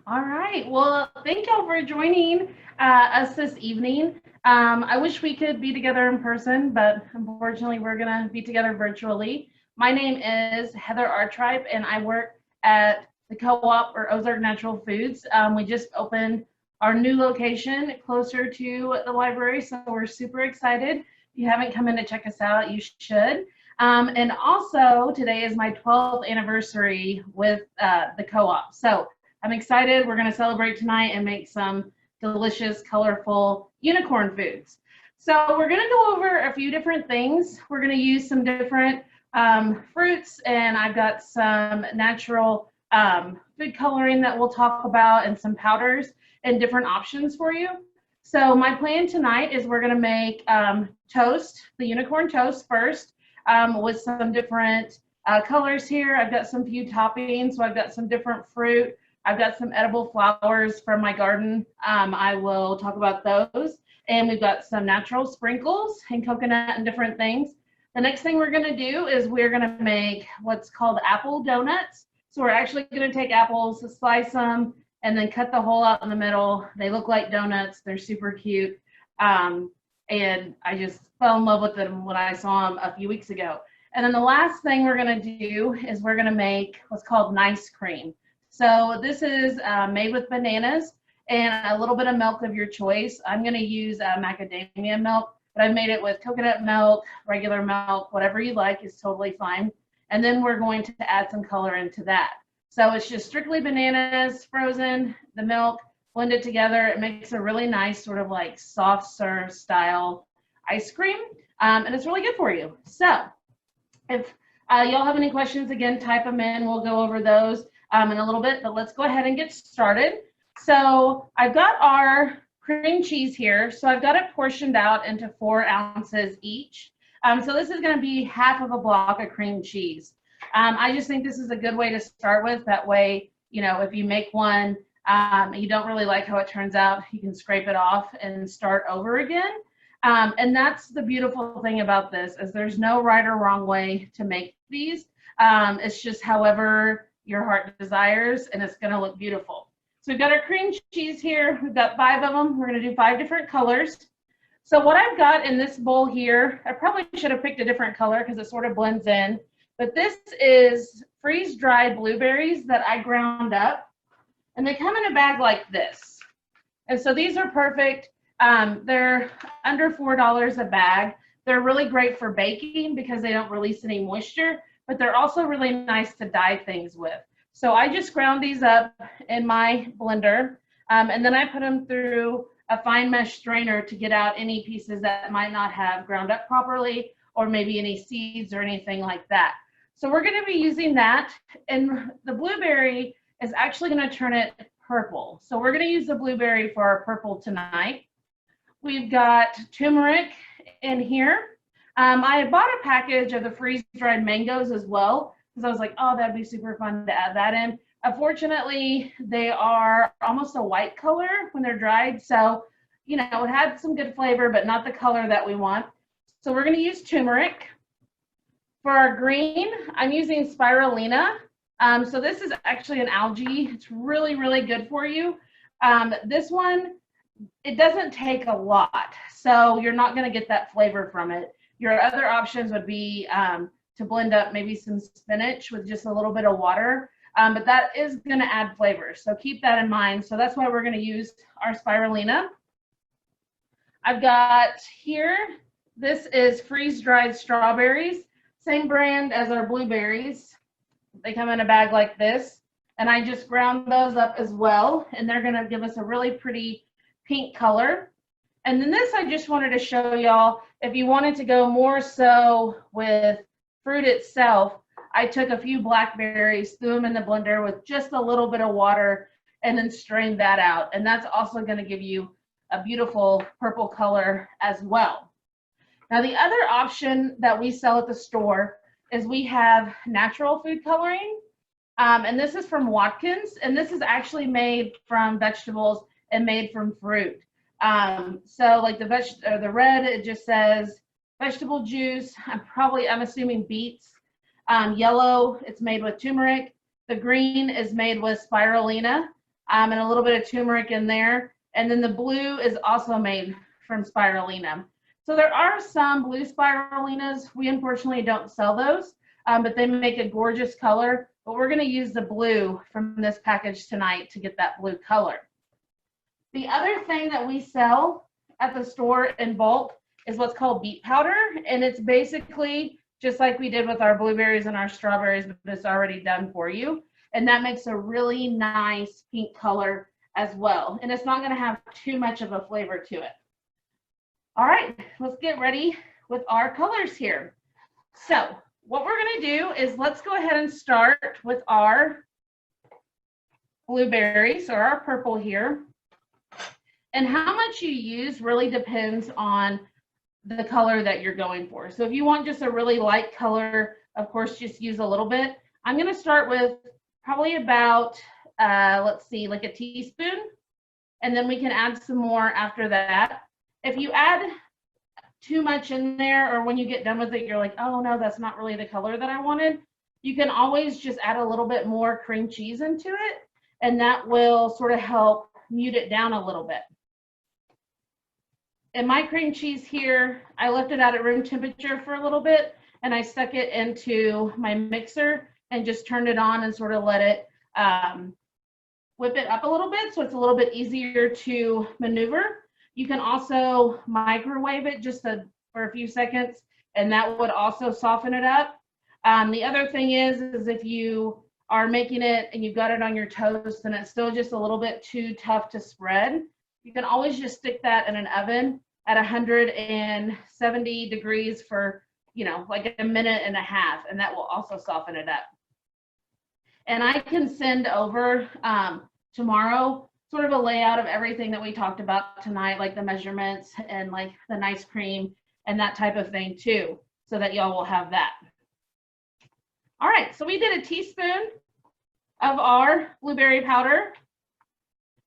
All right. Well, thank y'all for joining us this evening. I wish we could be together in person, but unfortunately, we're going to be together virtually. My name is Heather Artribe, and I work at the co-op or Ozark Natural Foods. We just opened our new location closer to the library, so we're super excited. If you haven't come in to check us out, you should. And also, today is my 12th anniversary with the co-op. So I'm excited. We're going to celebrate tonight and make some delicious, colorful unicorn foods. So we're going to go over a few different things. We're going to use some different fruits, and I've got some natural food coloring that we'll talk about and some powders and different options for you. So my plan tonight is we're going to make toast, the unicorn toast first, with some different colors here. I've got some few toppings, so I've got some different fruit. I've got some edible flowers from my garden. I will talk about those. And we've got some natural sprinkles and coconut and different things. The next thing we're going to do is we're going to make what's called apple donuts. So we're actually going to take apples, slice them, and then cut the hole out in the middle. They look like donuts. They're super cute. And I just fell in love with them when I saw them a few weeks ago. And then the last thing we're going to do is we're going to make what's called nice cream. So this is made with bananas and a little bit of milk of your choice. I'm going to use macadamia milk, but I've made it with coconut milk, regular milk, whatever you like is totally fine. And then we're going to add some color into that. So it's just strictly bananas, frozen, the milk, blend it together. It makes a really nice sort of like soft serve style ice cream. And it's really good for you. So if y'all have any questions, again, type them in. We'll go over those in a little bit, but let's go ahead and get started. So I've got our cream cheese here. So I've got it portioned out into 4 ounces each. So this is going to be half of a block of cream cheese. I just think this is a good way to start with. That way, you know, if you make one, you don't really like how it turns out, you can scrape it off and start over again. And that's the beautiful thing about this is there's no right or wrong way to make these. It's just however your heart desires, and it's going to look beautiful. So we've got our cream cheese here. We've got 5 of them. We're going to do 5 different colors. So what I've got in this bowl here, I probably should have picked a different color because it sort of blends in, but this is freeze-dried blueberries that I ground up, and they come in a bag like this. And so these are perfect. They're under $4 a bag. They're really great for baking because they don't release any moisture, but they're also really nice to dye things with. So I just ground these up in my blender, and then I put them through a fine mesh strainer to get out any pieces that might not have ground up properly, or maybe any seeds or anything like that. So we're going to be using that, and the blueberry is actually going to turn it purple. So we're going to use the blueberry for our purple tonight. We've got turmeric in here. I bought a package of the freeze-dried mangoes as well because I was like, oh, that'd be super fun to add that in. Unfortunately, they are almost a white color when they're dried. So, you know, it had some good flavor, but not the color that we want. So we're going to use turmeric. For our green, I'm using spirulina. So this is actually an algae. It's really, really good for you. This one, it doesn't take a lot. So you're not going to get that flavor from it. Your other options would be to blend up maybe some spinach with just a little bit of water, but that is going to add flavor. So keep that in mind. So that's why we're going to use our spirulina. I've got here, this is freeze-dried strawberries, same brand as our blueberries. They come in a bag like this, and I just ground those up as well, and they're going to give us a really pretty pink color. And then this, I just wanted to show y'all, if you wanted to go more so with fruit itself, I took a few blackberries, threw them in the blender with just a little bit of water, and then strained that out. And that's also going to give you a beautiful purple color as well. Now, the other option that we sell at the store is we have natural food coloring. And this is from Watkins, and this is actually made from vegetables and made from fruit. So like the red, it just says vegetable juice. I'm assuming beets. Yellow, it's made with turmeric. The green is made with spirulina. and a little bit of turmeric in there. And then the blue is also made from spirulina. So there are some blue spirulinas. We unfortunately don't sell those, but they make a gorgeous color. But we're going to use the blue from this package tonight to get that blue color. The other thing that we sell at the store in bulk is what's called beet powder. And it's basically just like we did with our blueberries and our strawberries, but it's already done for you. And that makes a really nice pink color as well. And it's not going to have too much of a flavor to it. All right, let's get ready with our colors here. So what we're going to do is let's go ahead and start with our blueberries or our purple here. And how much you use really depends on the color that you're going for. So if you want just a really light color, of course, just use a little bit. I'm going to start with probably about, let's see, like a teaspoon, and then we can add some more after that. If you add too much in there, or when you get done with it, you're like, oh no, that's not really the color that I wanted, you can always just add a little bit more cream cheese into it, and that will sort of help mute it down a little bit. And my cream cheese here, I left it out at room temperature for a little bit, and I stuck it into my mixer and just turned it on and sort of let it whip it up a little bit so it's a little bit easier to maneuver. You can also microwave it just for a few seconds, and that would also soften it up. The other thing is if you are making it and you've got it on your toast and it's still just a little bit too tough to spread, you can always just stick that in an oven at 170 degrees for, you know, like a minute and a half, and that will also soften it up. And I can send over tomorrow sort of a layout of everything that we talked about tonight, like the measurements and like the nice cream and that type of thing too, so that y'all will have that. All right, so we did a teaspoon of our blueberry powder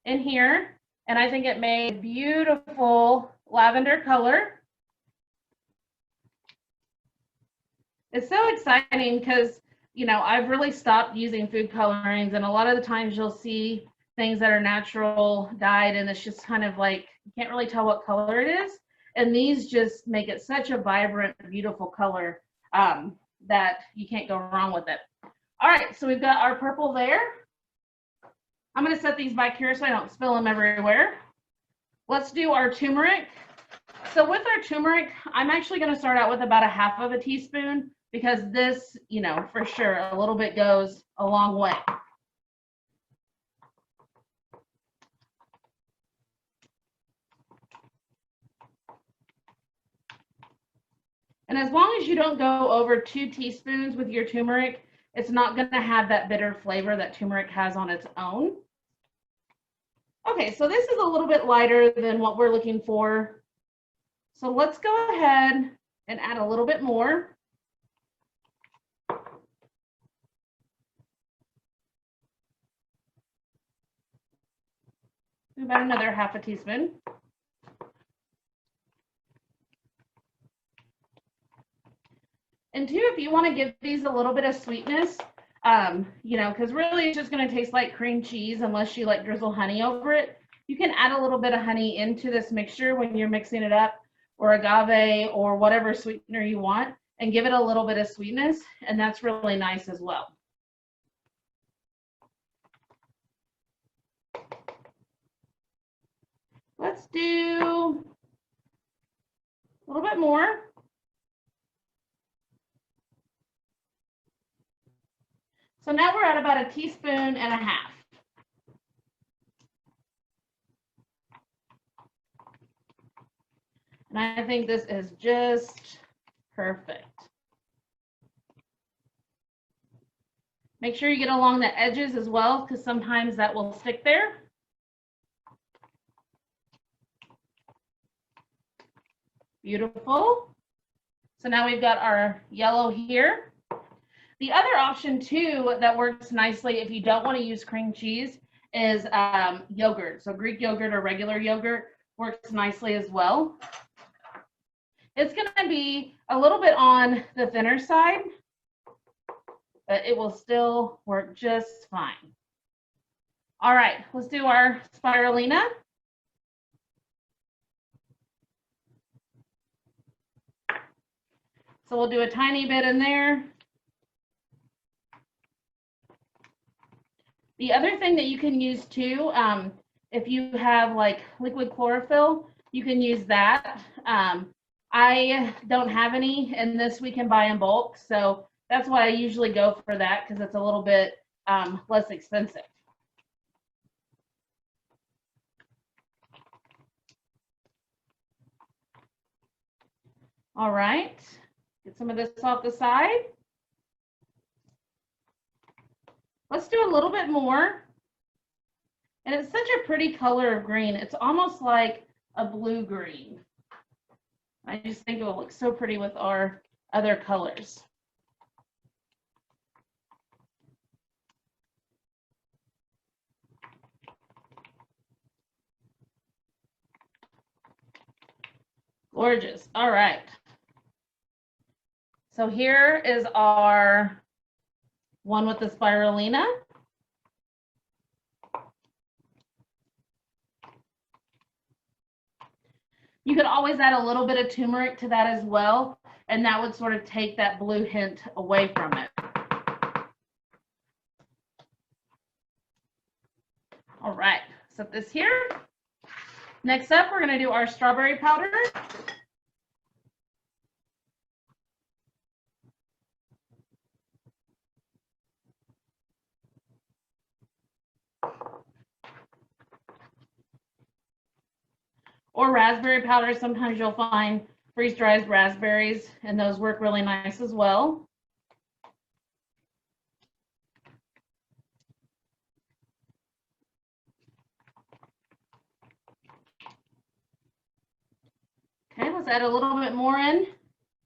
in here, and I think it made beautiful lavender color. It's so exciting because, you know, I've really stopped using food colorings, and a lot of the times you'll see things that are natural dyed and it's just kind of like, you can't really tell what color it is. And these just make it such a vibrant, beautiful color that you can't go wrong with it. All right, so we've got our purple there. I'm going to set these back here so I don't spill them everywhere. Let's do our turmeric. So with our turmeric, I'm actually going to start out with about a half of a teaspoon because this, you know, for sure, a little bit goes a long way. And as long as you don't go over 2 teaspoons with your turmeric, it's not going to have that bitter flavor that turmeric has on its own. Okay, so this is a little bit lighter than what we're looking for. So let's go ahead and add a little bit more. About another half a teaspoon. And two, if you want to give these a little bit of sweetness, you know, because really it's just going to taste like cream cheese unless you like drizzle honey over it. You can add a little bit of honey into this mixture when you're mixing it up, or agave or whatever sweetener you want, and give it a little bit of sweetness, and that's really nice as well. Let's do a little bit more. So now we're at about a teaspoon and a half. And I think this is just perfect. Make sure you get along the edges as well, because sometimes that will stick there. Beautiful. So now we've got our yellow here. The other option too that works nicely if you don't want to use cream cheese is yogurt. So Greek yogurt or regular yogurt works nicely as well. It's going to be a little bit on the thinner side, but it will still work just fine. All right, let's do our spirulina. So we'll do a tiny bit in there. The other thing that you can use too, if you have like liquid chlorophyll, you can use that. I don't have any, and this we can buy in bulk, so that's why I usually go for that because it's a little bit less expensive. All right, get some of this off the side. Let's do a little bit more. And it's such a pretty color of green. It's almost like a blue green. I just think it will look so pretty with our other colors. Gorgeous. All right. So here is our one with the spirulina. You could always add a little bit of turmeric to that as well, and that would sort of take that blue hint away from it. All right, set this here. Next up, we're going to do our strawberry powder. Or raspberry powder. Sometimes you'll find freeze-dried raspberries, and those work really nice as well. Okay, let's add a little bit more in.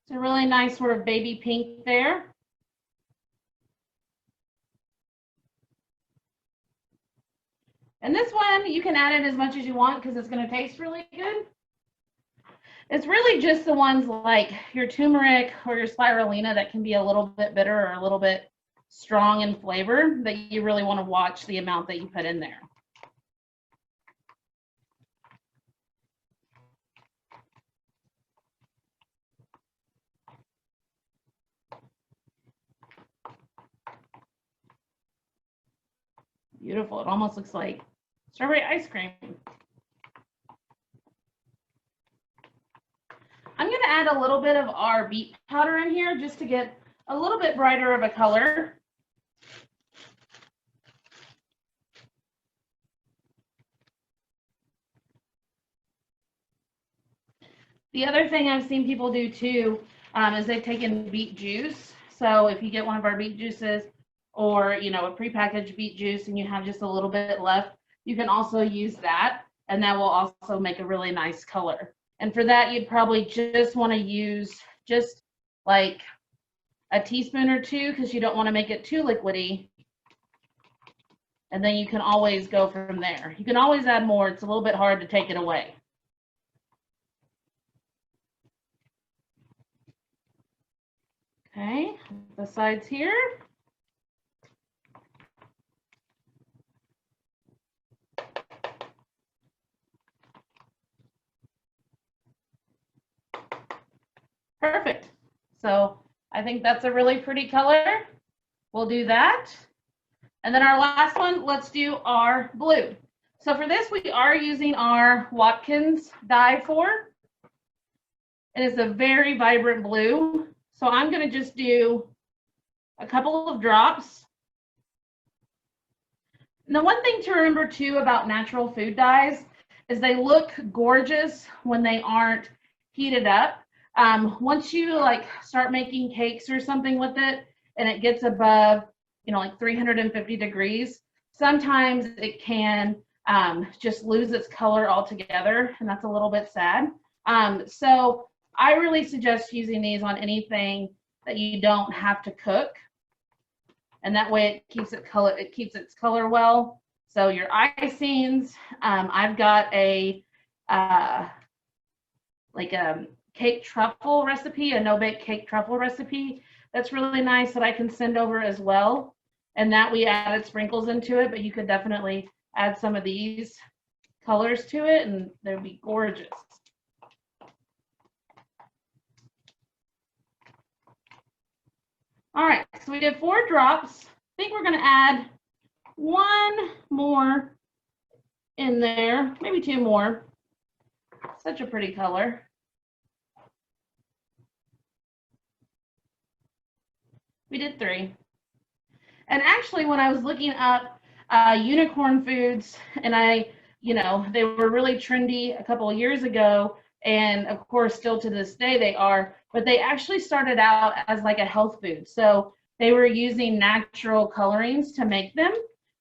It's a really nice sort of baby pink there. And this one, you can add it as much as you want because it's going to taste really good. It's really just the ones like your turmeric or your spirulina that can be a little bit bitter or a little bit strong in flavor that you really want to watch the amount that you put in there. Beautiful. It almost looks like strawberry ice cream. I'm going to add a little bit of our beet powder in here just to get a little bit brighter of a color. The other thing I've seen people do too is they've taken beet juice. So if you get one of our beet juices or, you know, a prepackaged beet juice and you have just a little bit left, you can also use that, and that will also make a really nice color. And for that, you'd probably just want to use just like a teaspoon or two because you don't want to make it too liquidy. And then you can always go from there. You can always add more. It's a little bit hard to take it away. Okay, the sides here. Perfect. So I think that's a really pretty color. We'll do that. And then our last one, let's do our blue. So for this, we are using our Watkins dye for. It is a very vibrant blue. So I'm going to just do a couple of drops. And the one thing to remember too about natural food dyes is they look gorgeous when they aren't heated up. Once you like start making cakes or something with it and it gets above, you know, like 350 degrees, sometimes it can just lose its color altogether, and that's a little bit sad. So I really suggest using these on anything that you don't have to cook, and that way it keeps its color well. So your icings, I've got a like a cake truffle recipe, a no-bake cake truffle recipe that's really nice that I can send over as well. And that we added sprinkles into it, but you could definitely add some of these colors to it, and they'll be gorgeous. All right, so we did 4 drops. I think we're going to add 1 more in there, maybe 2 more. Such a pretty color. We did 3. And actually, when I was looking up unicorn foods, and they were really trendy a couple of years ago, and of course, still to this day they are, but they actually started out as like a health food. So they were using natural colorings to make them.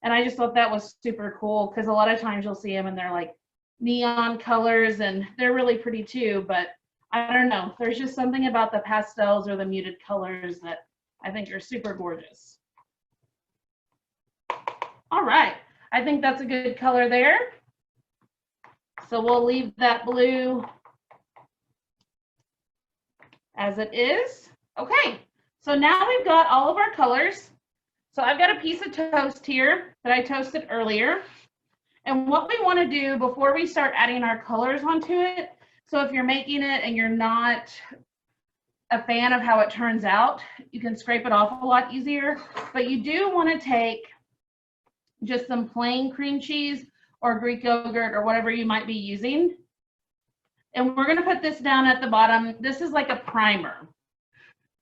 And I just thought that was super cool, because a lot of times you'll see them and they're like neon colors, and they're really pretty too, but I don't know. There's just something about the pastels or the muted colors that I think are super gorgeous. All right, I think that's a good color there. So we'll leave that blue as it is. Okay, so now we've got all of our colors. So I've got a piece of toast here that I toasted earlier. And what we want to do before we start adding our colors onto it, so if you're making it and you're not a fan of how it turns out, you can scrape it off a lot easier. But you do want to take just some plain cream cheese or Greek yogurt or whatever you might be using. And we're going to put this down at the bottom. This is like a primer.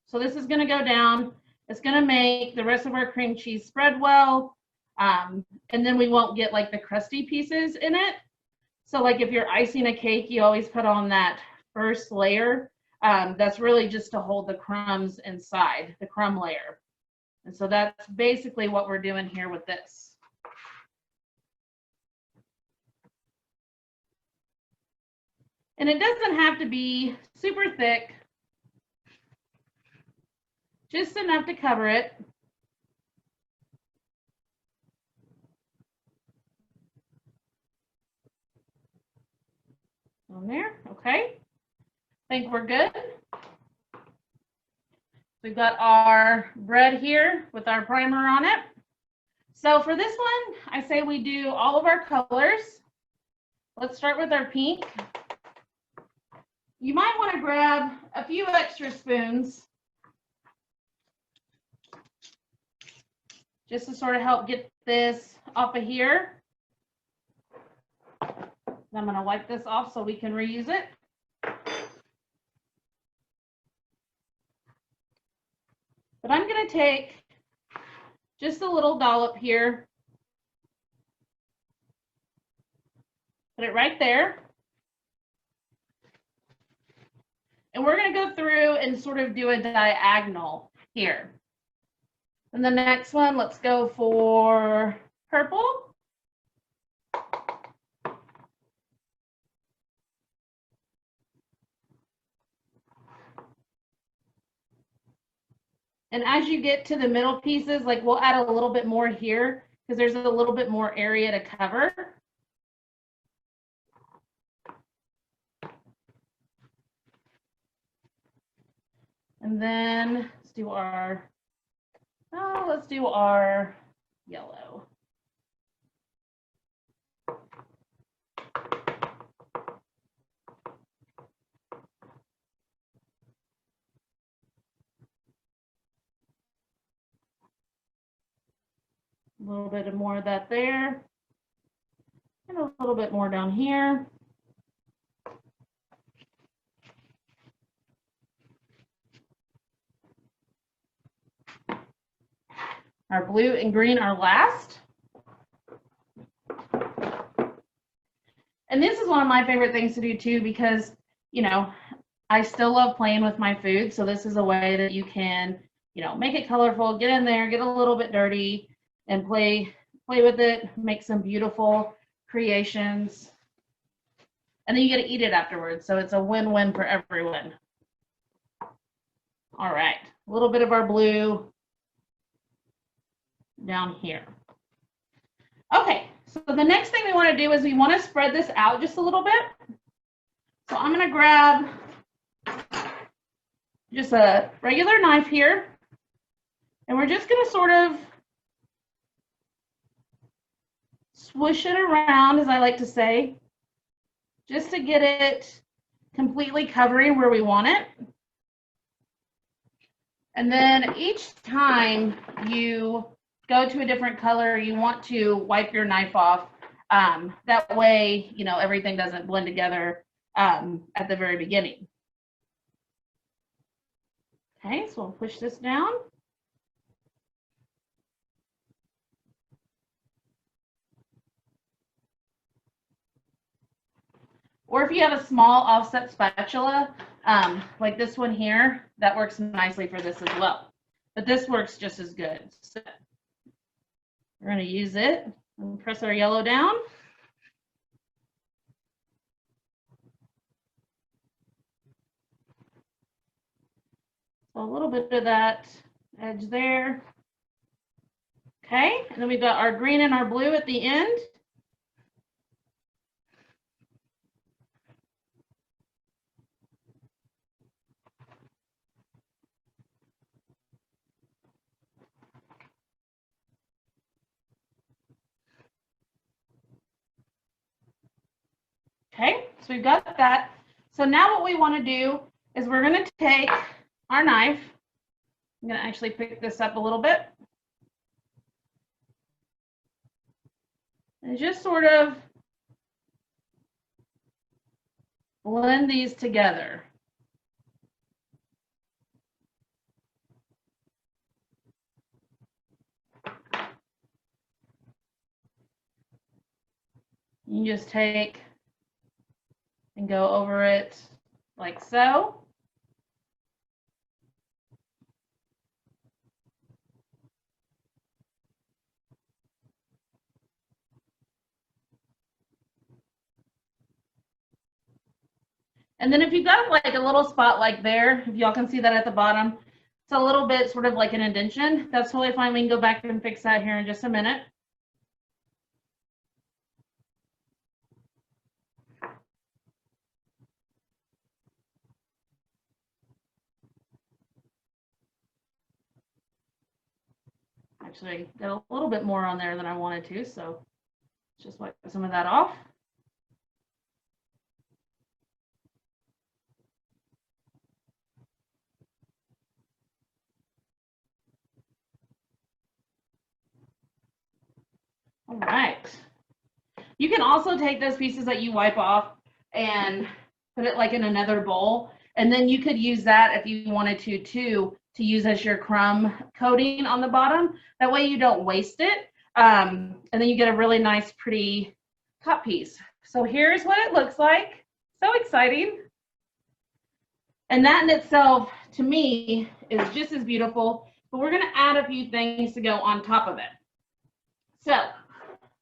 So this is going to go down. It's going to make the rest of our cream cheese spread well. And then we won't get like the crusty pieces in it. So like if you're icing a cake, you always put on that first layer. That's really just to hold the crumbs inside, the crumb layer. And so that's basically what we're doing here with this. And it doesn't have to be super thick, just enough to cover it. On there, okay. I think we're good. We've got our bread here with our primer on it. So for this one, I say we do all of our colors. Let's start with our pink. You might want to grab a few extra spoons just to sort of help get this off of here. I'm going to wipe this off so we can reuse it. But I'm going to take just a little dollop here, put it right there. And we're going to go through and sort of do a diagonal here. And the next one, let's go for purple. And as you get to the middle pieces, like we'll add a little bit more here because there's a little bit more area to cover. And then let's do our yellow. A little bit more of that there, and a little bit more down here. Our blue and green are last. And this is one of my favorite things to do too, because, you know, I still love playing with my food. So this is a way that you can, you know, make it colorful, get in there, get a little bit dirty, and play with it, make some beautiful creations. And then you get to eat it afterwards. So it's a win-win for everyone. All right, a little bit of our blue down here. Okay, so the next thing we want to do is we want to spread this out just a little bit. So I'm going to grab just a regular knife here, and we're just going to sort of swoosh it around, as I like to say, just to get it completely covering where we want it. And then each time you go to a different color, you want to wipe your knife off. That way, you know, everything doesn't blend together at the very beginning. Okay, so we'll push this down. Or if you have a small offset spatula, like this one here, that works nicely for this as well. But this works just as good. So we're going to use it and press our yellow down. So a little bit of that edge there. Okay, and then we've got our green and our blue at the end. Okay, so we've got that. So now what we want to do is we're going to take our knife. I'm going to actually pick this up a little bit. And just sort of blend these together. You just take and go over it like so. And then if you've got like a little spot like there, if y'all can see that at the bottom, it's a little bit sort of like an indentation. That's totally fine. We can go back and fix that here in just a minute. Actually, got a little bit more on there than I wanted to, so just wipe some of that off. All right. You can also take those pieces that you wipe off and put it like in another bowl, and then you could use that if you wanted to use as your crumb coating on the bottom. That way you don't waste it, and then you get a really nice, pretty cut piece. So here's what it looks like. So exciting. And that in itself, to me, is just as beautiful, but we're gonna add a few things to go on top of it. So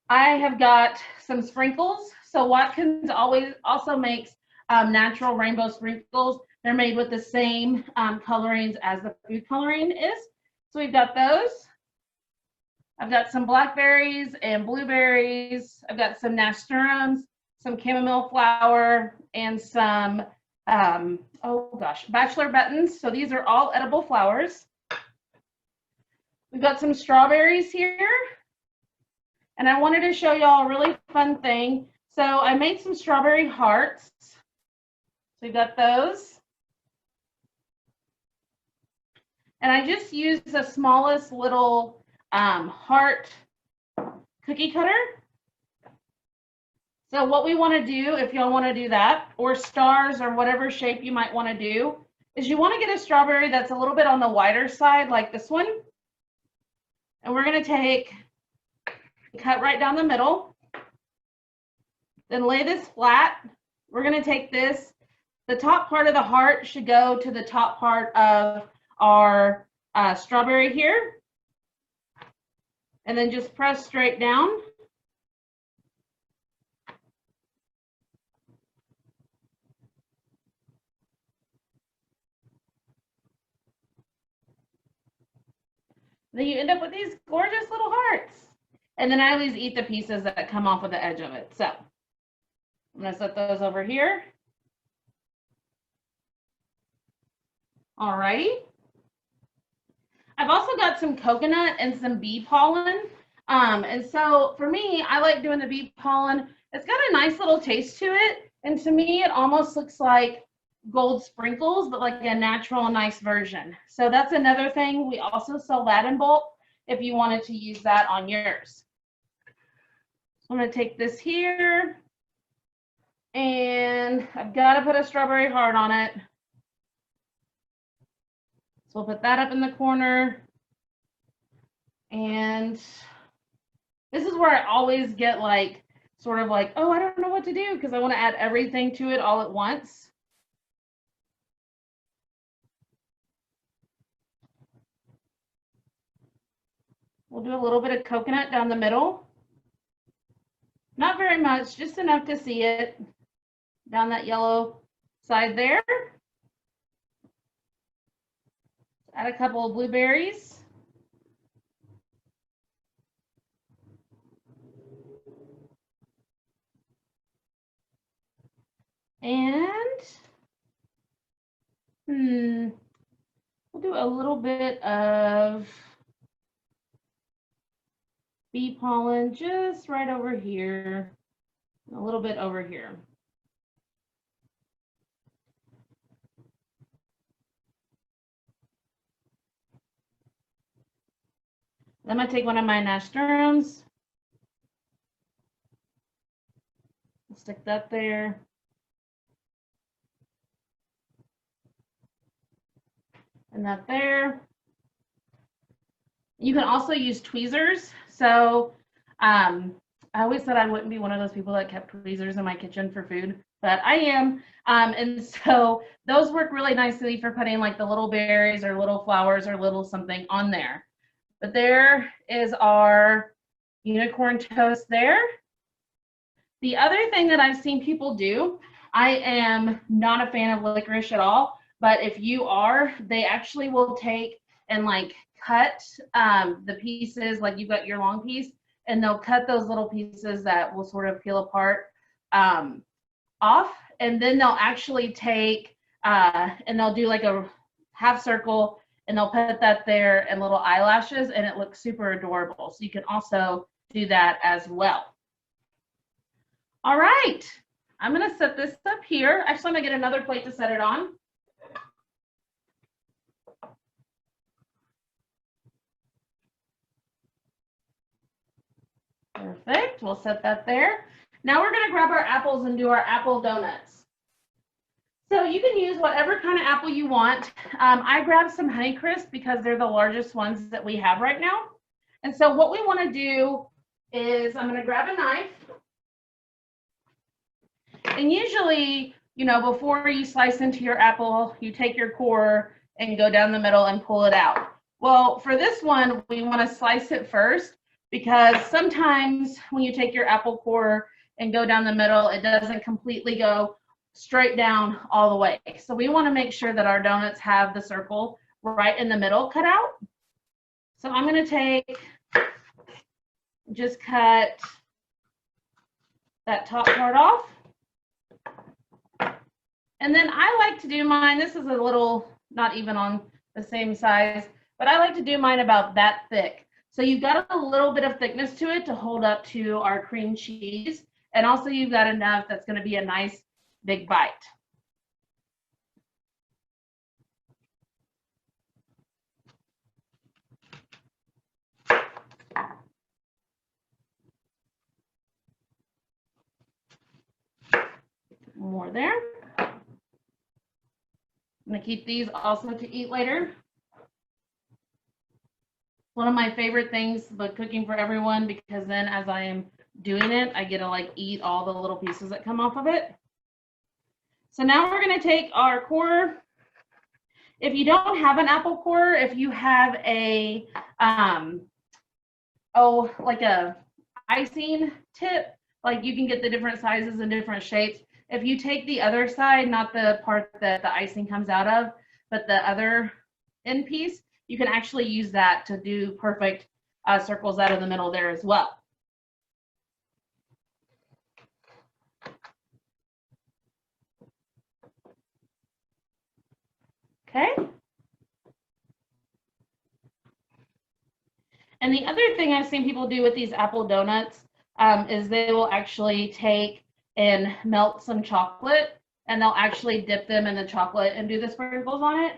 I have got some sprinkles. So Watkins also makes natural rainbow sprinkles. They're made with the same colorings as the food coloring is. So we've got those. I've got some blackberries and blueberries. I've got some nasturtiums, some chamomile flower, and some, bachelor buttons. So these are all edible flowers. We've got some strawberries here. And I wanted to show y'all a really fun thing. So I made some strawberry hearts. So we've got those. And I just used the smallest little heart cookie cutter. So what we want to do, if y'all want to do that, or stars or whatever shape you might want to do, is you want to get a strawberry that's a little bit on the wider side, like this one. And we're going to take, cut right down the middle, then lay this flat. We're going to take this, the top part of the heart should go to the top part of our strawberry here, and then just press straight down. Then you end up with these gorgeous little hearts. And then I always eat the pieces that come off of the edge of it. So I'm going to set those over here. All righty. I've also got some coconut and some bee pollen And so for me, I like doing the bee pollen. It's got a nice little taste to it. And to me, it almost looks like gold sprinkles, but like a natural, nice version. So that's another thing. We also sell that in bulk if you wanted to use that on yours. So I'm going to take this here, and I've got to put a strawberry heart on it. So we'll put that up in the corner. And this is where I always get like, sort of like, oh, I don't know what to do because I want to add everything to it all at once. We'll do a little bit of coconut down the middle. Not very much, just enough to see it down that yellow side there. Add a couple of blueberries. And we'll do a little bit of bee pollen just right over here, a little bit over here. I'm going to take one of my nasturtiums, stick that there. And that there. You can also use tweezers. So I always said I wouldn't be one of those people that kept tweezers in my kitchen for food, but I am. And so those work really nicely for putting like the little berries or little flowers or little something on there. But there is our unicorn toast there. The other thing that I've seen people do, I am not a fan of licorice at all, but if you are, they actually will take and like cut the pieces, like you've got your long piece, and they'll cut those little pieces that will sort of peel apart off, and then they'll actually take and they'll do like a half circle, and they'll put that there and little eyelashes, and it looks super adorable. So you can also do that as well. All right, I'm going to set this up here. Actually, I'm going to get another plate to set it on. Perfect, we'll set that there. Now we're going to grab our apples and do our apple donuts. So you can use whatever kind of apple you want. I grabbed some Honeycrisp because they're the largest ones that we have right now. And so what we want to do is I'm going to grab a knife. And usually, you know, before you slice into your apple, you take your core and go down the middle and pull it out. Well, for this one, we want to slice it first because sometimes when you take your apple core and go down the middle, it doesn't completely go straight down all the way. So we want to make sure that our donuts have the circle right in the middle cut out. So I'm going to just cut that top part off. And then I like to do mine, this is a little, not even on the same size, but I like to do mine about that thick. So you've got a little bit of thickness to it to hold up to our cream cheese. And also you've got enough that's going to be a nice big bite. More there. I'm going to keep these also to eat later. One of my favorite things, but cooking for everyone, because then as I am doing it, I get to like eat all the little pieces that come off of it. So now we're going to take our core. If you don't have an apple core, if you have a, like a icing tip, like you can get the different sizes and different shapes. If you take the other side, not the part that the icing comes out of, but the other end piece, you can actually use that to do perfect circles out of the middle there as well. Okay. And the other thing I've seen people do with these apple donuts is they will actually take and melt some chocolate, and they'll actually dip them in the chocolate and do the sprinkles on it.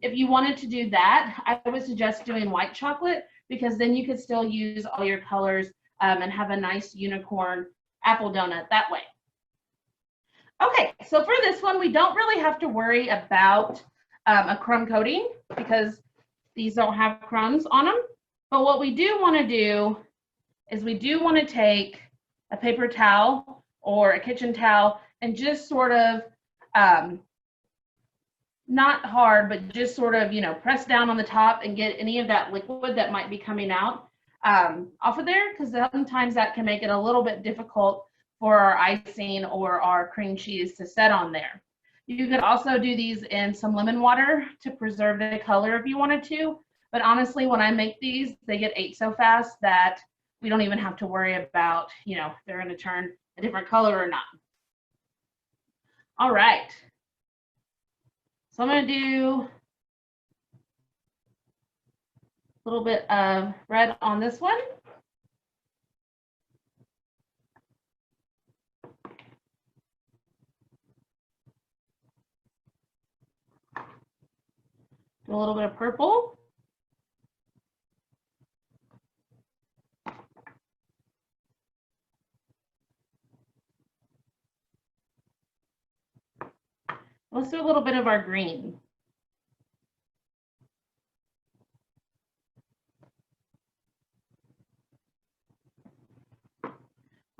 If you wanted to do that, I would suggest doing white chocolate, because then you could still use all your colors and have a nice unicorn apple donut that way. Okay, so for this one, we don't really have to worry about a crumb coating because these don't have crumbs on them. But what we do want to do is we do want to take a paper towel or a kitchen towel and just sort of, not hard, but just sort of, press down on the top and get any of that liquid that might be coming out off of there, because sometimes that can make it a little bit difficult for our icing or our cream cheese to set on there. You could also do these in some lemon water to preserve the color if you wanted to, but honestly, when I make these, they get ate so fast that we don't even have to worry about, if they're going to turn a different color or not. All right. So I'm going to do a little bit of red on this one. Do a little bit of purple. Let's do a little bit of our green.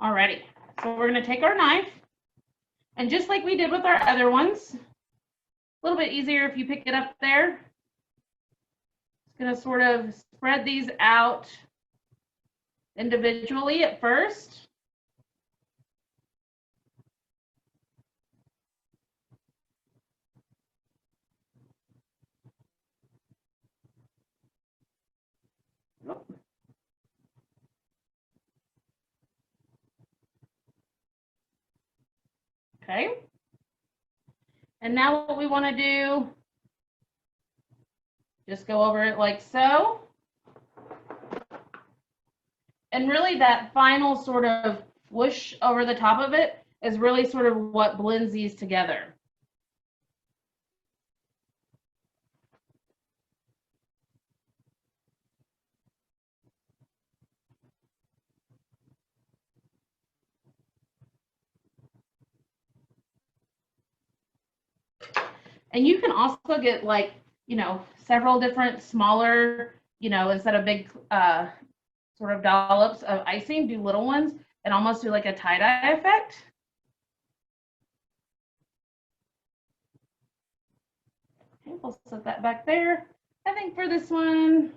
Alrighty, so we're going to take our knife, and just like we did with our other ones, a little bit easier if you pick it up there. It's going to sort of spread these out individually at first. Okay. And now what we want to do, just go over it like so. And really that final sort of whoosh over the top of it is really sort of what blends these together. And you can also get several different smaller, instead of big sort of dollops of icing, do little ones and almost do like a tie-dye effect. Okay, we'll set that back there. I think for this one,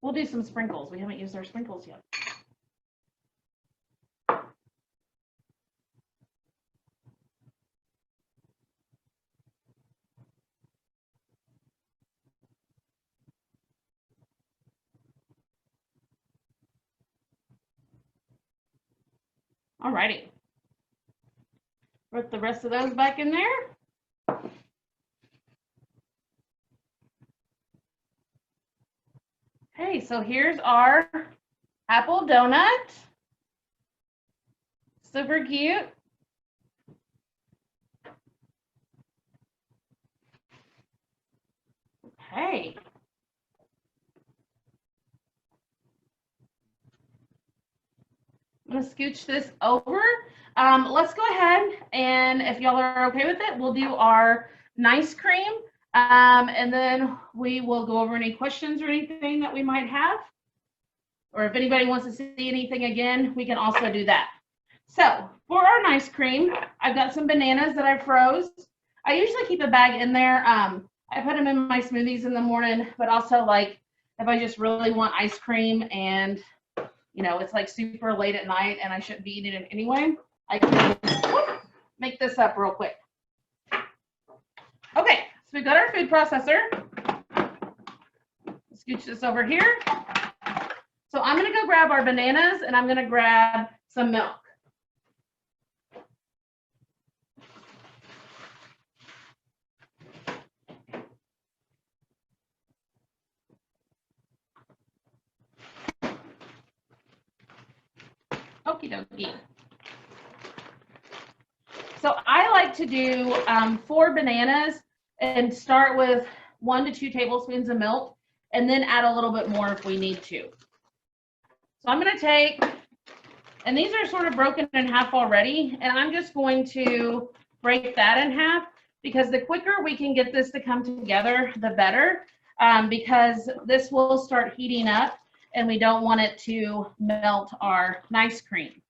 we'll do some sprinkles. We haven't used our sprinkles yet. Alrighty. Put the rest of those back in there. Okay, so here's our apple donut. Super cute. Okay. I'm going to scooch this over. Let's go ahead, and if y'all are okay with it, we'll do our nice cream, and then we will go over any questions or anything that we might have. Or if anybody wants to see anything again, we can also do that. So for our nice cream, I've got some bananas that I froze. I usually keep a bag in there. I put them in my smoothies in the morning, but also like if I just really want ice cream and it's like super late at night and I shouldn't be eating it anyway, I can make this up real quick. Okay, so we've got our food processor. Scooch this over here. So I'm going to go grab our bananas and I'm going to grab some milk. Okie dokie. So I like to do 4 bananas and start with 1 to 2 tablespoons of milk and then add a little bit more if we need to. So I'm going to take, and these are sort of broken in half already, and I'm just going to break that in half because the quicker we can get this to come together, the better, because this will start heating up and we don't want it to melt our nice cream.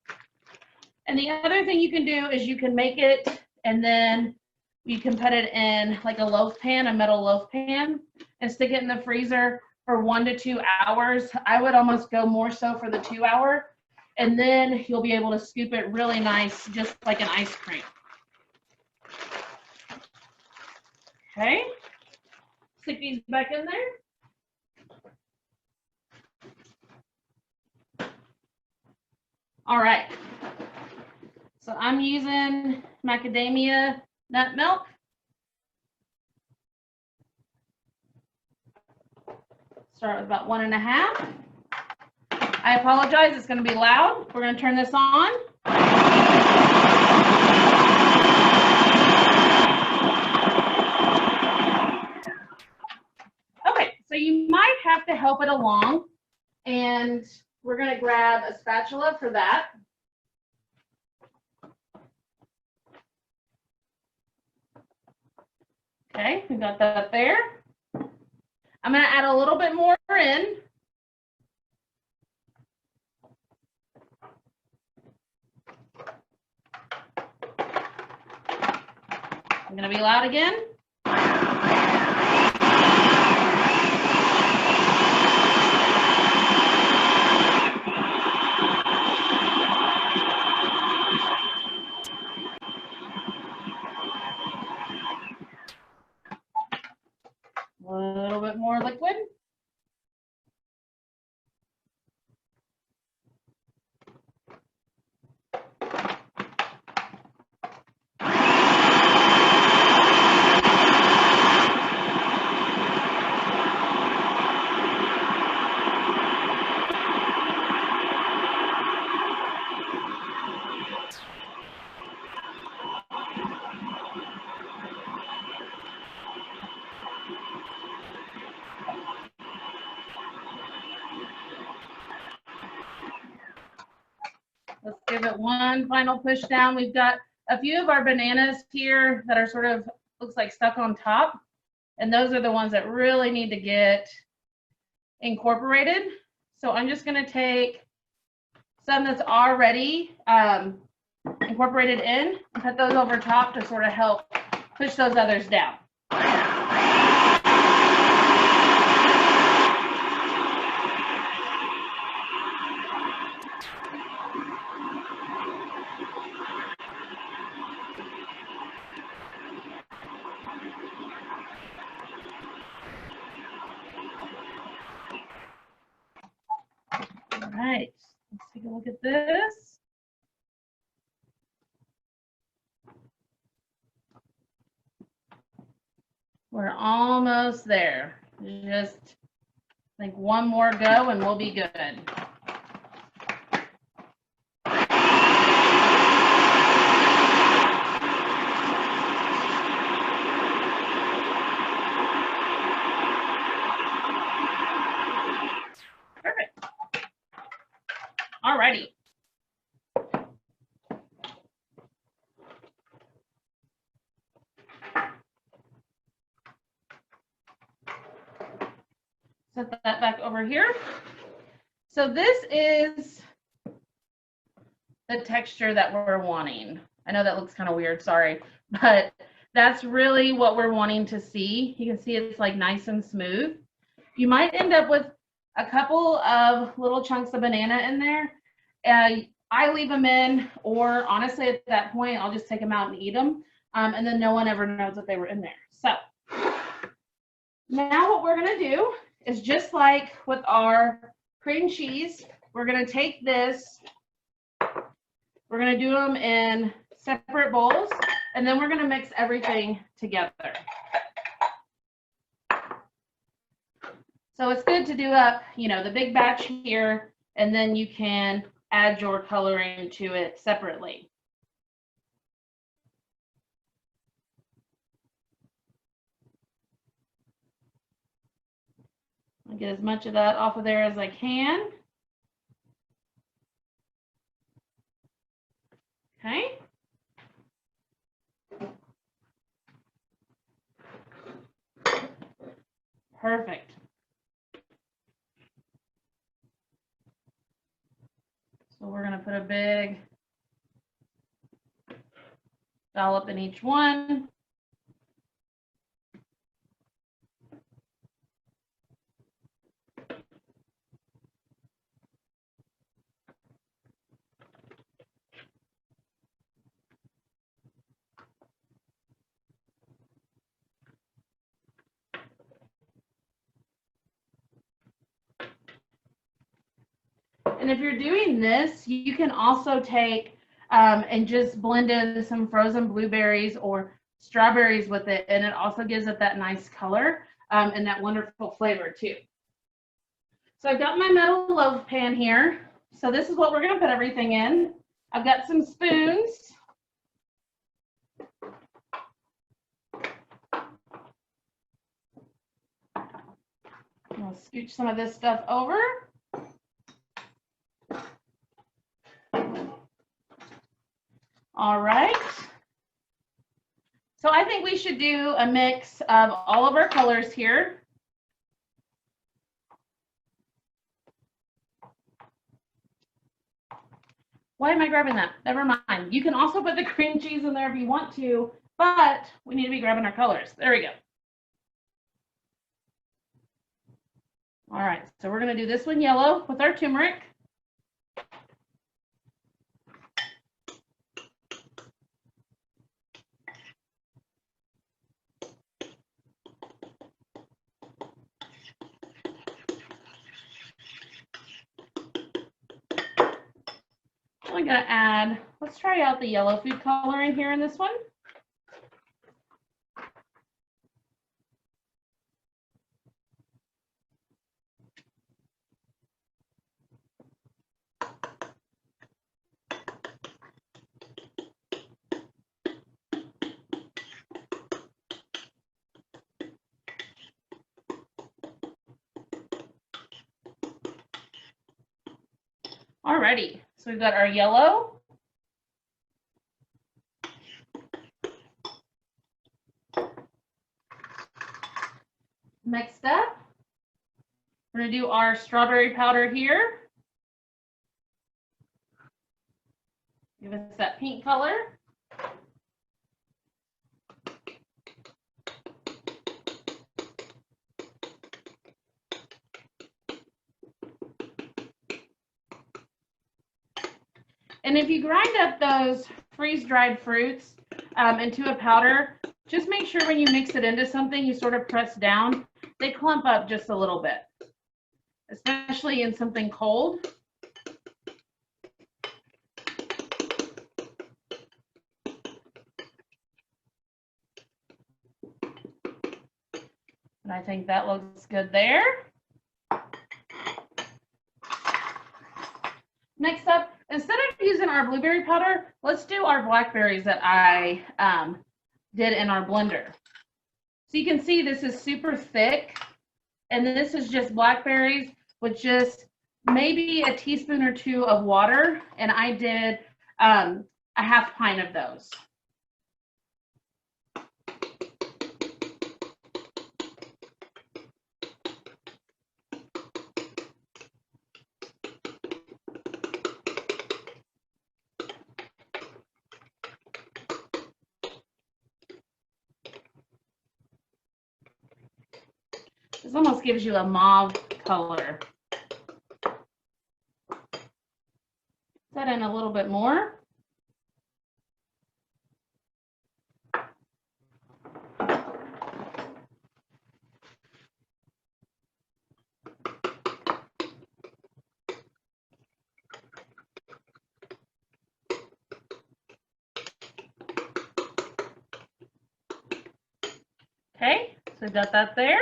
And the other thing you can do is you can make it and then you can put it in like a loaf pan, a metal loaf pan, and stick it in the freezer for 1 to 2 hours. I would almost go more so for the 2 hour. And then you'll be able to scoop it really nice, just like an ice cream. Okay, stick these back in there. All right, so I'm using macadamia nut milk. Start with about 1.5. I apologize, it's going to be loud. We're going to turn this on. Okay, so you might have to help it along, and we're going to grab a spatula for that. Okay, we got that there. I'm going to add a little bit more in. I'm going to be loud again. A little bit more liquid. Let's give it one final push down. We've got a few of our bananas here that are sort of, looks like stuck on top. And those are the ones that really need to get incorporated. So I'm just going to take some that's already incorporated in and put those over top to sort of help push those others down. All right, let's take a look at this. We're almost there. Just I think one more go and we'll be good. Perfect. All righty. Set that back over here. So this is the texture that we're wanting. I know that looks kind of weird, sorry, but that's really what we're wanting to see. You can see it's like nice and smooth. You might end up with a couple of little chunks of banana in there. I leave them in, or honestly at that point, I'll just take them out and eat them. And then no one ever knows that they were in there. So now what we're gonna do is just like with our cream cheese, we're gonna take this, we're gonna do them in separate bowls, and then we're gonna mix everything together. So it's good to do up, you know, the big batch here, and then you can add your coloring to it separately. I'll get as much of that off of there as I can. Okay. Perfect. So we're going to put a big dollop in each one. And if you're doing this, you can also take and just blend in some frozen blueberries or strawberries with it, and it also gives it that nice color and that wonderful flavor too. So I've got my metal loaf pan here. So this is what we're going to put everything in. I've got some spoons. I'll scooch some of this stuff over. All right. So I think we should do a mix of all of our colors here. Why am I grabbing that? Never mind. You can also put the cream cheese in there if you want to, but we need to be grabbing our colors. There we go. All right, so we're going to do this one yellow with our turmeric. I'm going to add, let's try out the yellow food coloring here in this one. Alrighty, so we've got our yellow. Next up, we're going to do our strawberry powder here. Give us that pink color. And if you grind up those freeze-dried fruits into a powder, just make sure when you mix it into something, you sort of press down. They clump up just a little bit, especially in something cold. And I think that looks good there. Next up, instead of using our blueberry powder, let's do our blackberries that I did in our blender. So you can see this is super thick, and this is just blackberries with just maybe a teaspoon or two of water, and I did a half pint of those. This almost gives you a mauve color. Set in a little bit more. Okay, so we've got that there.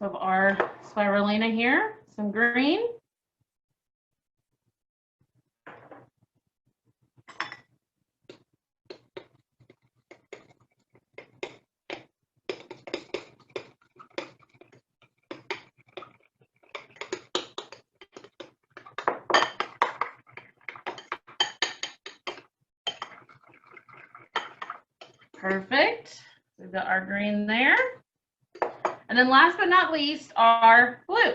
So of our spirulina here, some green. Perfect. We've got our green there. And then last but not least, our blue.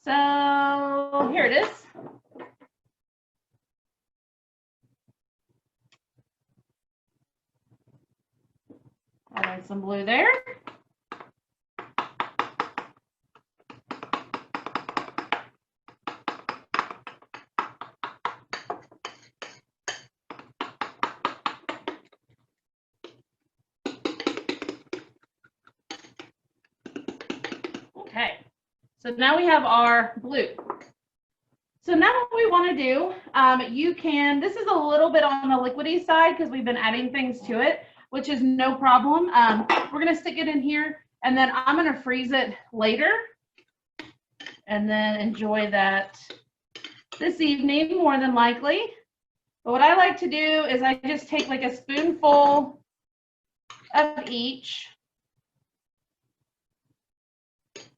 So here it is. Add some blue there. Okay, so now we have our blue. So now what we want to do, you can, this is a little bit on the liquidy side because we've been adding things to it, which is no problem. We're going to stick it in here and then I'm going to freeze it later and then enjoy that this evening more than likely. But what I like to do is I just take like a spoonful of each.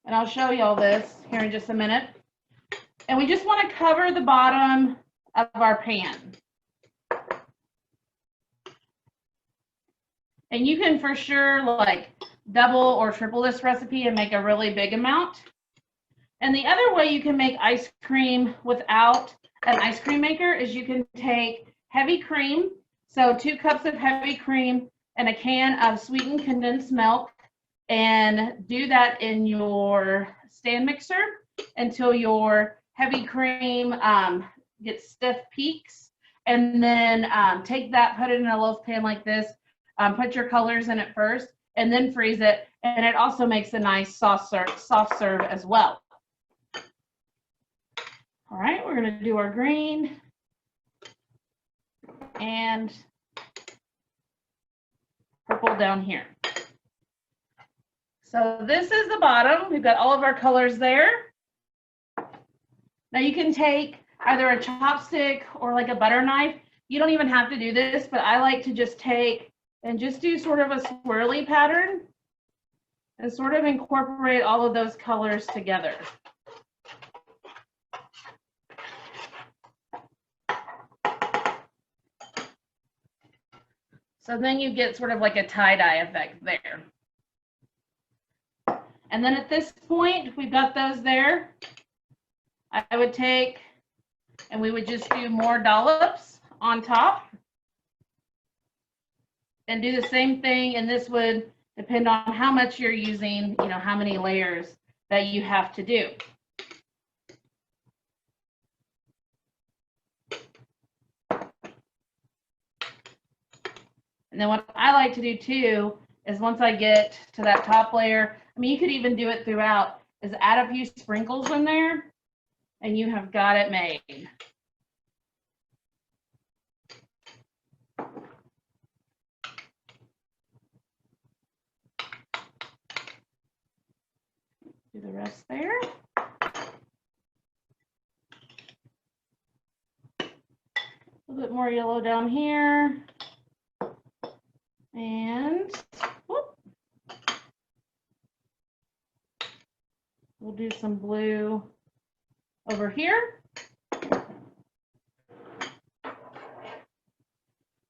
And I'll show you all this here in just a minute. And we just want to cover the bottom of our pan. And you can for sure like double or triple this recipe and make a really big amount. And the other way you can make ice cream without an ice cream maker is you can take heavy cream, so 2 cups of heavy cream and a can of sweetened condensed milk, and do that in your stand mixer until your heavy cream gets stiff peaks. And then take that, put it in a loaf pan like this, put your colors in it first, and then freeze it. And it also makes a nice soft serve as well. All right, we're going to do our green and purple down here. So this is the bottom. We've got all of our colors there. Now you can take either a chopstick or like a butter knife. You don't even have to do this, but I like to just take and just do sort of a swirly pattern and sort of incorporate all of those colors together. So then you get sort of like a tie-dye effect there. And then at this point, we've got those there. I would take, and we would just do more dollops on top. And do the same thing, and this would depend on how much you're using, you know, how many layers that you have to do. And then what I like to do too is once I get to that top layer, I mean, you could even do it throughout, is add a few sprinkles in there and you have got it made. Do the rest there. A little bit more yellow down here. And whoop, we'll do some blue over here.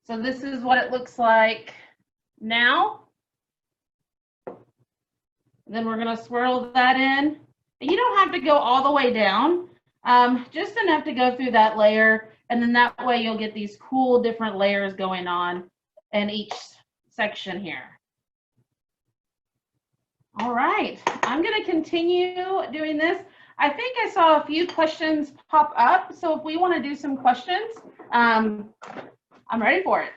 So this is what it looks like now. And then we're going to swirl that in. You don't have to go all the way down, just enough to go through that layer. And then that way you'll get these cool different layers going on in each section here. All right, I'm going to continue doing this. I think I saw a few questions pop up. So if we want to do some questions, I'm ready for it.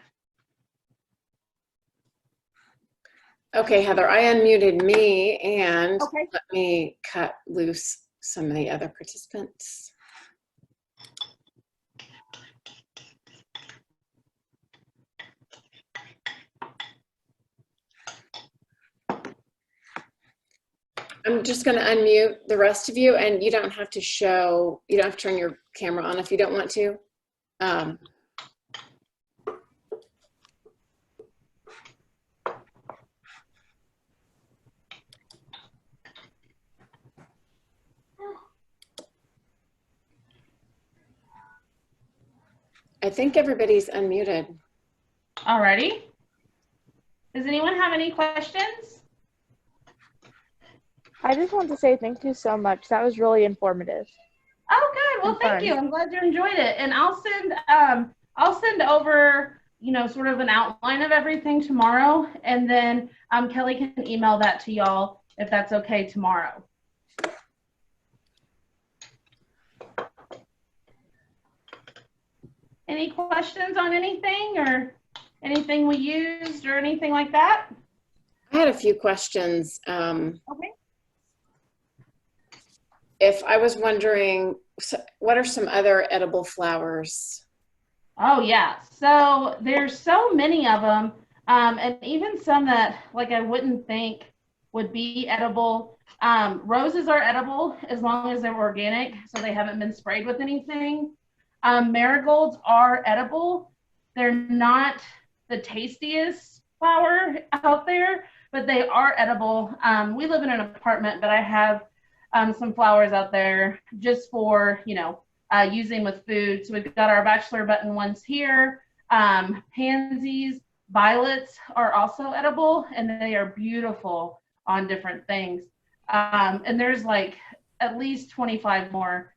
Okay, Heather, I unmuted me and Okay. let me cut loose some of the other participants. I'm just going to unmute the rest of you, and you don't have to turn your camera on if you don't want to. I think everybody's unmuted. Alrighty. Does anyone have any questions? I just want to say thank you so much. That was really informative. Oh, good. Well, thank you. I'm glad you enjoyed it. And I'll send over, sort of an outline of everything tomorrow. And then Kelly can email that to y'all if that's okay tomorrow. Any questions on anything or anything we used or anything like that? I had a few questions. Okay. If I was wondering, what are some other edible flowers? Oh, yeah. So there's so many of them, and even some that I wouldn't think would be edible. Roses are edible as long as they're organic, so they haven't been sprayed with anything. Marigolds are edible. They're not the tastiest flower out there, but they are edible. We live in an apartment, but I have some flowers out there just for, using with food. So we've got our bachelor button ones here. Pansies, violets are also edible, and they are beautiful on different things. And there's at least 25 more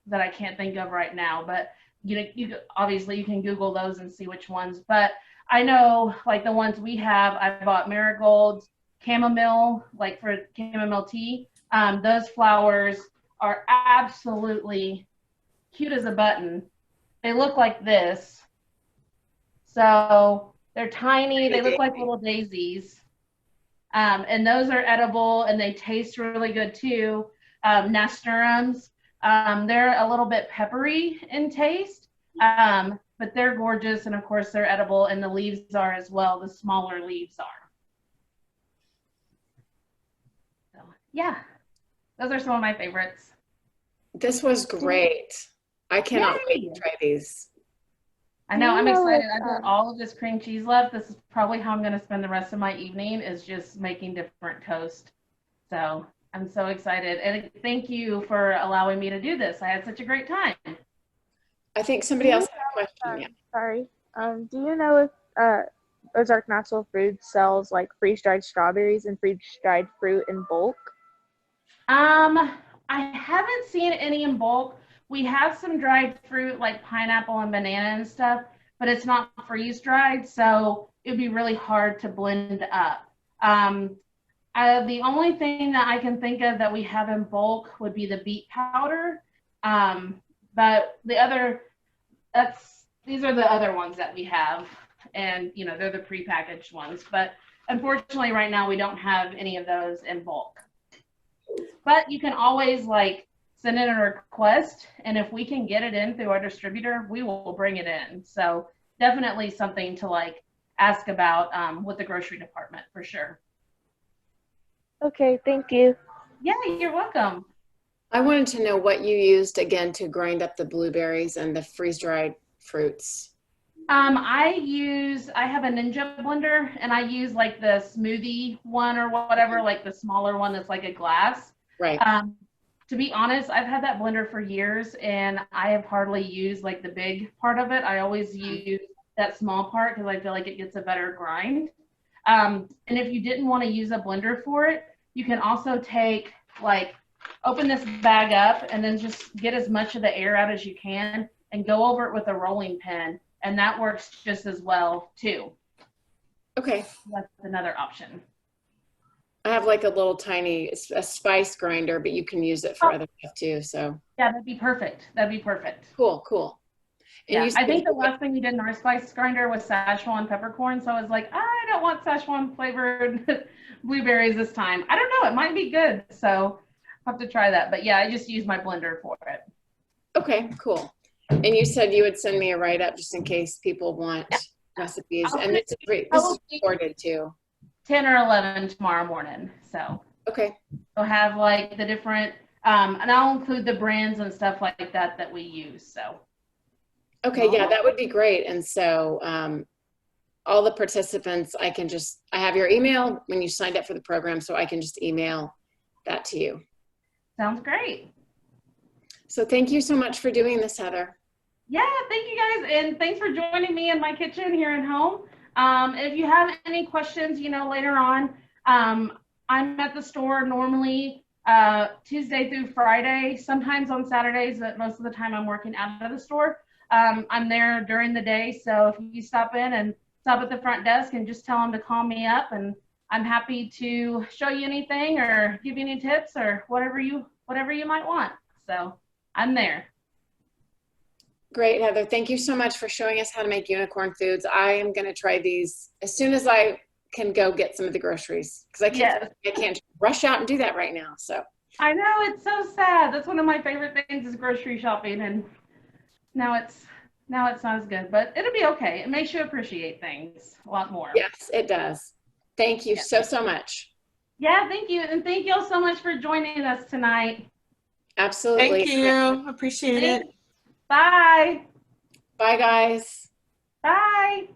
that I can't think of right now, but obviously you can Google those and see which ones. But I know the ones we have, I bought marigolds, chamomile, for chamomile tea. Those flowers are absolutely cute as a button. They look like this. So they're tiny. They look like little daisies. And those are edible, and they taste really good too. Nasturtiums, they're a little bit peppery in taste, but they're gorgeous, and of course they're edible, and the leaves are as well. The smaller leaves are. So, yeah, those are some of my favorites. This was great. I cannot wait to try these. I know, I'm excited. I've got all of this cream cheese left. This is probably how I'm going to spend the rest of my evening, is just making different toast. So I'm so excited. And thank you for allowing me to do this. I had such a great time. I think somebody else had a question. Yeah. Sorry. Do you know if Ozark Natural Foods sells freeze-dried strawberries and freeze-dried fruit in bulk? I haven't seen any in bulk. We have some dried fruit like pineapple and banana and stuff, but it's not freeze-dried, so it'd be really hard to blend up. The only thing that I can think of that we have in bulk would be the beet powder. But these are the other ones that we have, and they're the prepackaged ones. But unfortunately, right now we don't have any of those in bulk. But you can always send in a request, and if we can get it in through our distributor, we will bring it in. So definitely something to ask about with the grocery department for sure. Okay, thank you. Yeah, you're welcome. I wanted to know what you used again to grind up the blueberries and the freeze-dried fruits. I have a Ninja blender, and I use the smoothie one or whatever, the smaller one that's like a glass. Right. To be honest, I've had that blender for years, and I have hardly used the big part of it. I always use that small part because I feel like it gets a better grind. And if you didn't want to use a blender for it, you can also take open this bag up and then just get as much of the air out as you can and go over it with a rolling pin, and that works just as well too. Okay. That's another option. I have a little tiny spice grinder, but you can use it for other stuff too. So yeah, that'd be perfect. That'd be perfect. Cool. And yeah, I think the last thing we did in our spice grinder was Szechuan peppercorn. So I was like, I don't want Szechuan flavored blueberries this time. I don't know. It might be good. So I'll have to try that. But yeah, I just use my blender for it. Okay, cool. And you said you would send me a write-up just in case people want recipes. And this is recorded too. 10 or 11 tomorrow morning. So Okay. we'll have like the different, and I'll include the brands and stuff like that that we use. So Okay, yeah, that would be great. And so all the participants, I have your email when you signed up for the program, so I can just email that to you. sounds great. So thank you so much for doing this, Heather. Yeah, thank you guys. And thanks for joining me in my kitchen here at home. If you have any questions, later on, I'm at the store normally Tuesday through Friday, sometimes on Saturdays, but most of the time I'm working out of the store. I'm there during the day. So if you stop in and stop at the front desk and just tell them to call me up, and I'm happy to show you anything or give you any tips or whatever you might want. So I'm there. Great, Heather. Thank you so much for showing us how to make unicorn foods. I am going to try these as soon as I can go get some of the groceries, because I can't rush out and do that right now. So I know, it's so sad. That's one of my favorite things is grocery shopping, and now it's not as good, but it'll be okay. It makes you appreciate things a lot more. yes, it does. Thank you so much. Yeah, thank you. And thank you all so much for joining us tonight. Absolutely. Thank you. Appreciate it. Bye. Bye, guys. Bye.